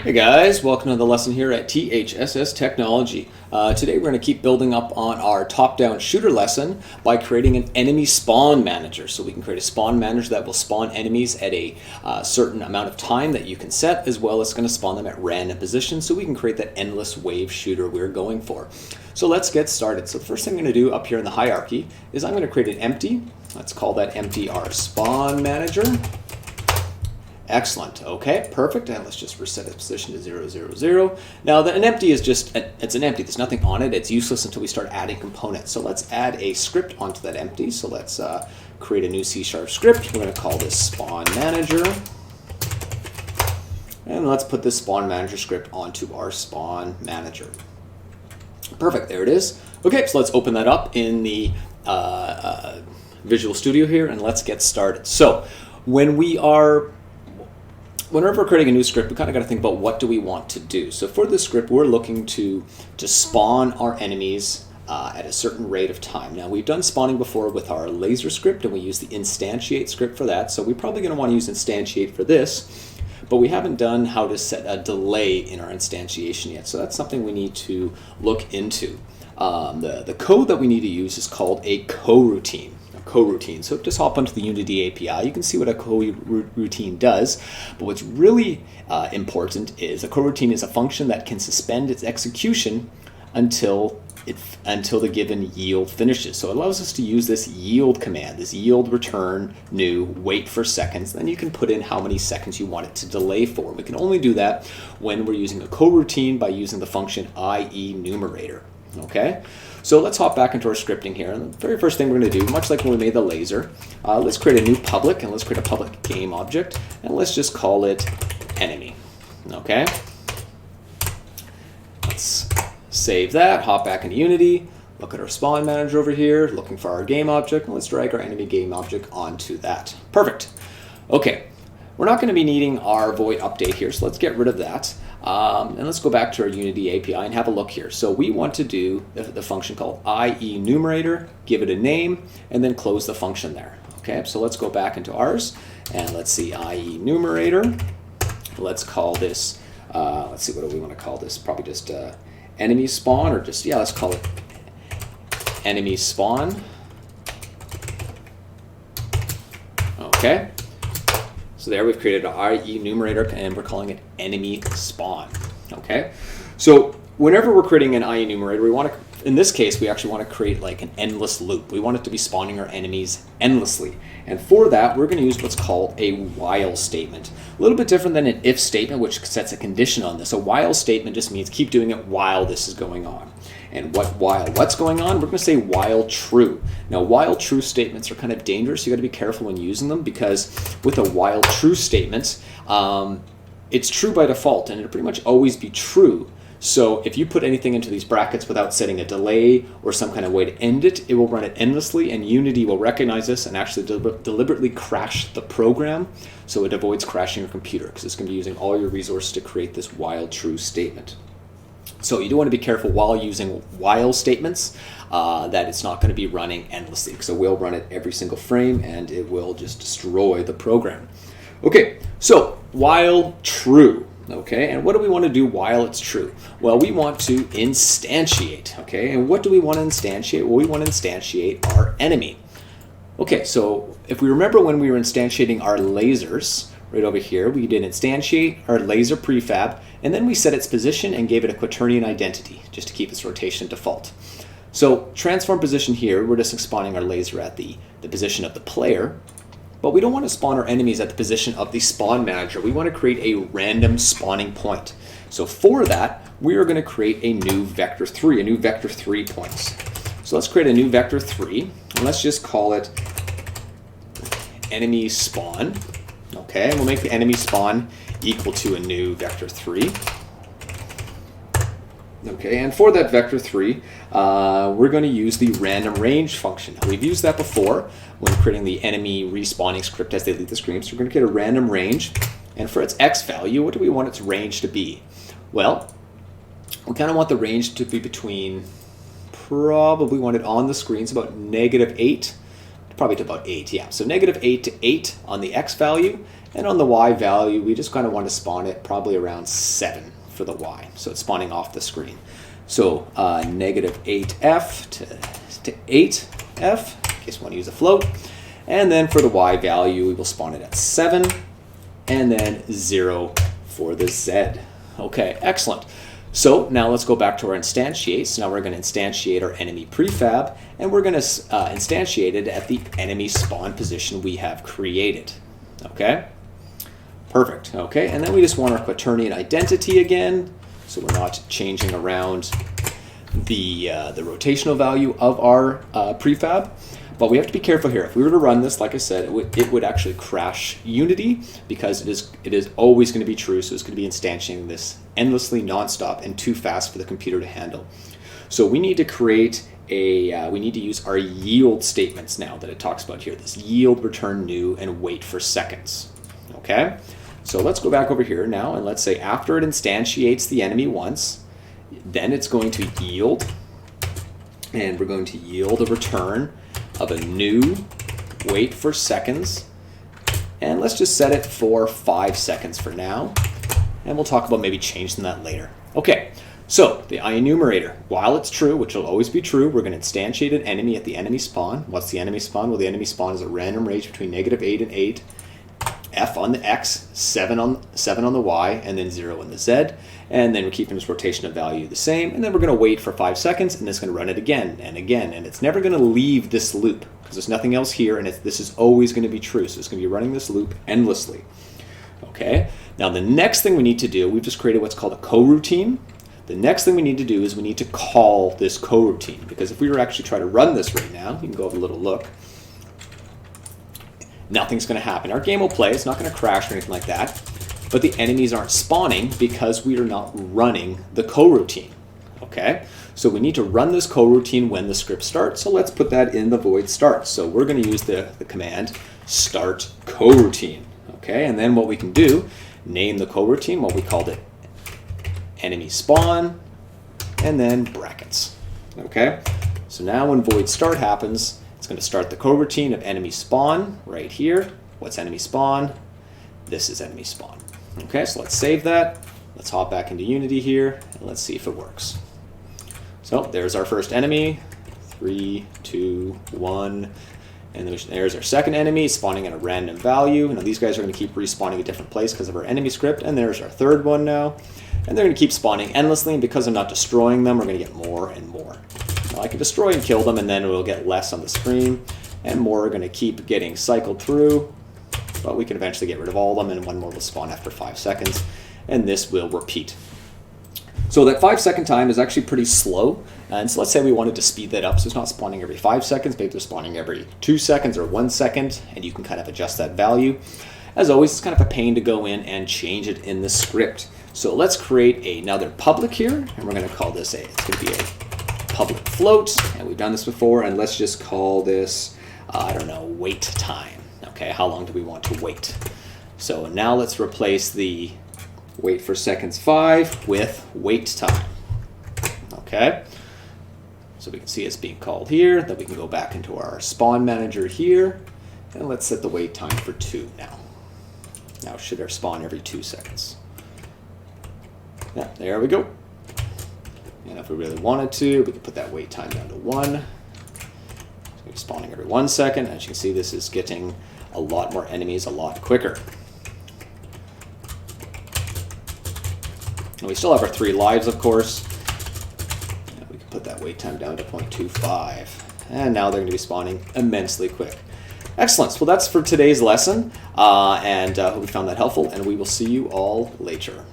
Hey guys, welcome to the lesson here at THSS Technology. Today we're going to keep building up on our top-down shooter lesson by creating an enemy spawn manager. So we can create a spawn manager that will spawn enemies at a certain amount of time that you can set, as well as going to spawn them at random positions so we can create that endless wave shooter we're going for. So let's get started. So the first thing I'm going to do up here in the hierarchy is I'm going to create an empty. Let's call that empty our spawn manager. Excellent. Okay, perfect. And let's just reset its position to 0, 0, 0. Now, an empty is just, it's an empty. There's nothing on it. It's useless until we start adding components. So let's add a script onto that empty. So let's create a new C# script. We're going to call this spawn manager. And let's put this spawn manager script onto our spawn manager. Perfect. There it is. Okay, so let's open that up in the Visual Studio here, and let's get started. So whenever we're creating a new script, we kind of got to think about what do we want to do. So for this script, we're looking to spawn our enemies at a certain rate of time. Now, we've done spawning before with our laser script, and we use the instantiate script for that. So we're probably going to want to use instantiate for this, but we haven't done how to set a delay in our instantiation yet. So that's something we need to look into. The code that we need to use is called a coroutine. Coroutine. So just hop onto the Unity API. You can see what a coroutine does, but what's really important is a coroutine is a function that can suspend its execution until the given yield finishes. So it allows us to use this yield command, this yield return new wait for seconds. Then you can put in how many seconds you want it to delay for. We can only do that when we're using a coroutine by using the function IEnumerator. Okay, so let's hop back into our scripting here. And the very first thing we're going to do, much like when we made the laser, let's create a new public, and let's create a public game object, and let's just call it enemy. Okay, let's save that, hop back into Unity, look at our spawn manager over here, looking for our game object, and let's drag our enemy game object onto that. Perfect. Okay, we're not going to be needing our void update here, so let's get rid of that. And let's go back to our Unity API and have a look here. So we want to do the function called IEnumerator, give it a name, and then close the function there. Okay, so let's go back into ours, and let's see IEnumerator. Let's call this, let's see, what do we want to call this? Probably just enemy spawn, or just, yeah, let's call it enemy spawn. Okay. So there we've created our IEnumerator, and we're calling it enemy spawn. Okay, so whenever we're creating an IEnumerator, we want to, in this case, we actually want to create like an endless loop. We want it to be spawning our enemies endlessly. And for that, we're going to use what's called a while statement. A little bit different than an if statement, which sets a condition on this. A while statement just means keep doing it while this is going on. And what's going on? We're going to say while true. Now, while true statements are kind of dangerous. You got to be careful when using them, because with a while true statement, it's true by default, and it'll pretty much always be true. So if you put anything into these brackets without setting a delay or some kind of way to end it, it will run it endlessly, and Unity will recognize this and actually deliberately crash the program, so it avoids crashing your computer, because it's going to be using all your resources to create this while true statement. So you do want to be careful while using while statements that it's not going to be running endlessly, because it will run it every single frame and it will just destroy the program. Okay, so while true. Okay, and what do we want to do while it's true? Well, we want to instantiate. Okay, and what do we want to instantiate? Well, we want to instantiate our enemy. Okay, so if we remember when we were instantiating our lasers, right over here, we did instantiate our laser prefab, and then we set its position and gave it a quaternion identity, just to keep its rotation default. So transform position here, we're just spawning our laser at the position of the player, but we don't want to spawn our enemies at the position of the spawn manager. We want to create a random spawning point. So for that, we are going to create a new vector 3 points. So let's create a new vector 3, and let's just call it enemy spawn. Okay, and we'll make the enemy spawn equal to a new vector 3. Okay, and for that vector 3, we're going to use the random range function. We've used that before when creating the enemy respawning script as they leave the screen. So we're going to get a random range, and for its x value, what do we want its range to be? Well, we kind of want the range to be between, probably want it on the screen, so about -8 probably to about 8, yeah. So -8 to 8 on the x value, and on the y value, we just kind of want to spawn it probably around 7 for the y. So it's spawning off the screen. So -8f to 8f, in case you want to use a float. And then for the y value, we will spawn it at 7, and then 0 for the z. Okay, excellent. So now let's go back to our instantiate. So now we're going to instantiate our enemy prefab, and we're going to instantiate it at the enemy spawn position we have created. Okay, perfect. Okay, and then we just want our quaternion identity again, so we're not changing around the rotational value of our prefab. But we have to be careful here. If we were to run this, like I said, it would actually crash Unity, because it is always going to be true. So it's going to be instantiating this endlessly, nonstop, and too fast for the computer to handle. So we need to create we need to use our yield statements now that it talks about here. This yield, return new, and wait for seconds. Okay. So let's go back over here now, and let's say after it instantiates the enemy once, then it's going to yield, and we're going to yield a return of a new wait for seconds, and let's just set it for 5 seconds for now, and we'll talk about maybe changing that later. Okay, so the IEnumerator, while it's true, which will always be true, we're going to instantiate an enemy at the enemy spawn. What's the enemy spawn? Well, the enemy spawn is a random range between -8 and 8, f on the x, 7 on the y, and then 0 on the z. And then we're keeping this rotational value the same, and then we're going to wait for 5 seconds, and it's going to run it again and again, and it's never going to leave this loop because there's nothing else here, and this is always going to be true. So it's going to be running this loop endlessly. Okay, now the next thing we need to do, we've just created what's called a coroutine. The next thing we need to do is we need to call this coroutine, because if we were actually trying to run this right now, you can go have a little look, nothing's going to happen. Our game will play, it's not going to crash or anything like that, but the enemies aren't spawning because we are not running the coroutine. Okay, so we need to run this coroutine when the script starts. So let's put that in the void start. So we're going to use the command start coroutine. Okay, and then what we can do, name the coroutine, what we called it, enemy spawn, and then brackets. Okay, so now when void start happens, it's going to start the coroutine of enemy spawn right here. What's enemy spawn? This is enemy spawn. Okay, so let's save that. Let's hop back into Unity here, and let's see if it works. So there's our first enemy. 3, 2, 1. And there's our second enemy spawning at a random value. Now these guys are going to keep respawning a different place because of our enemy script. And there's our third one now. And they're going to keep spawning endlessly, and because I'm not destroying them, we're going to get more and more. Now I can destroy and kill them, and then we'll get less on the screen, and more are going to keep getting cycled through. But we can eventually get rid of all of them, and one more will spawn after 5 seconds, and this will repeat. So that 5-second time is actually pretty slow, and so let's say we wanted to speed that up, so it's not spawning every 5 seconds, maybe they're spawning every 2 seconds or 1 second, and you can kind of adjust that value. As always, it's kind of a pain to go in and change it in the script. So let's create another public here, and we're going to call this it's going to be a public float, and we've done this before, and let's just call this, I don't know, wait time. Okay, how long do we want to wait? So now let's replace the wait for seconds 5 with wait time. Okay, so we can see it's being called here. Then we can go back into our spawn manager here, and let's set the wait time for 2 now. Now should our spawn every 2 seconds. Yeah, there we go. And if we really wanted to, we could put that wait time down to 1. So we're spawning every 1 second. As you can see, this is getting a lot more enemies a lot quicker. And we still have our 3 lives, of course. And we can put that wait time down to 0.25. And now they're going to be spawning immensely quick. Excellent. Well, that's for today's lesson. And hope you found that helpful. And we will see you all later.